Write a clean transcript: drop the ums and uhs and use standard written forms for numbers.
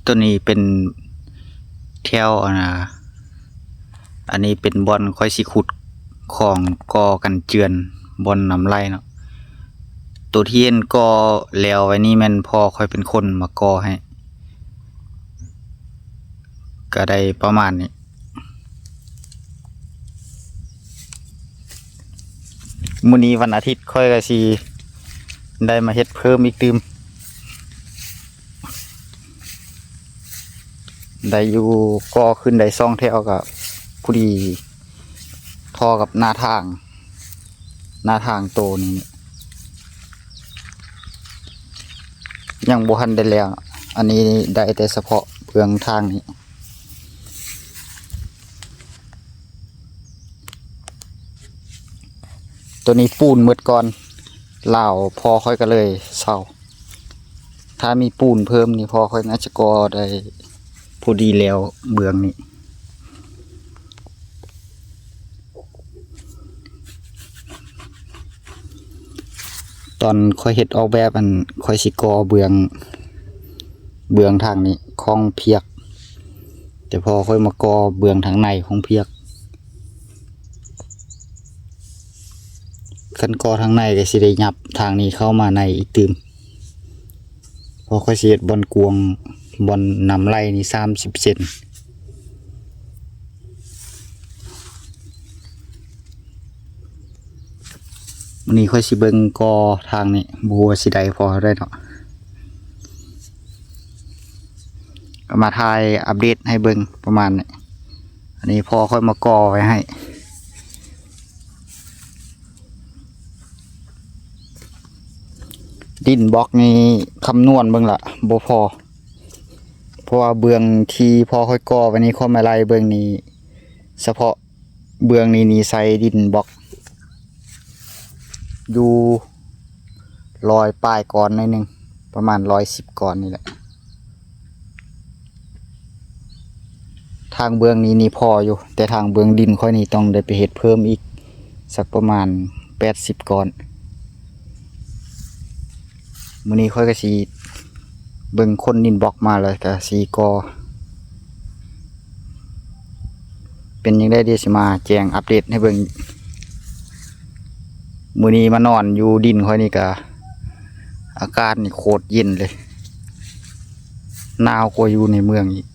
ตัวนี้เป็นแถวอันนี้เป็นบอลค่อยสิขุดของกอกันเจือนบอลนำไล่เนาะตัวที่เห็นกอแล้วไว้นี่แม่นพ่อค่อยเป็นคนมากอให้ก็ได้ประมาณนี้มื้อนี้วันอาทิตย์ค่อยก็สิได้มาเฮ็ดเพิ่มอีกตื่มได้อยู่ก็ขึ้นได้2แถวกับผู้ดีทอกับหน้าทางโตนี่ยังบ่ทันได้แล้วอันนี้ได้แต่เฉพาะเบื้องทางนี้ตัวนี้ปูนหมดก่อนลาวพอค่อยก็เลยเศร้าถ้ามีปูนเพิ่มนี่พอค่อยน่าจะก่อได้พอดีแล้วเบื้องนี้ตอนค่อยเฮ็ดออกแบบอันค่อยสิก่อเบื้องทางนี้ของเพียกแต่พอค่อยมาก่อเบื้องทางในของเพียกคันก่อทางในก็สิได้ยับทางนี้เข้ามาในอีกตื่มพอค่อยสิเฮ็ดบอนกวงบอนนำไล่นี่30 เซนวันนี้ค่อยสิเบิ่งก่อทางนี้บ่ฮู้ว่าสิได้พอได้เนาะก็มาถ่ายอัปเดตให้เบิ่งประมาณนี้อันนี้พอค่อยมาก่อไว้ให้ดินบล็อกนี้คำนวณเบิ่งละบ่พอเพราะว่าเบื้องที่พอค่อยก่อไว้นี้ค่อยมาไล่เบื้องนี้เฉพาะเบื้องนี้ใส่ดินบล็อกอยู่100 ป้ายก่อนหน่อยนึงประมาณ110ก่อนนี่แหละทางเบื้องนี้พออยู่แต่ทางเบื้องดินค่อยนี่ต้องได้ไปเฮ็ดเพิ่มอีกสักประมาณ80ก่อนมื้อนี้ค่อยก็สิเบิ่งคนดินบล็อกมาแล้วก็สิก่อเป็นยังได้เดี๋ยวสิมาแจ้งอัปเดตให้เบิ่งมื้อนี้มานอนอยู่ดินค่อยนี่ก็อากาศนี่โคตรเย็นเลยหนาวกว่าอยู่ในเมืองอีก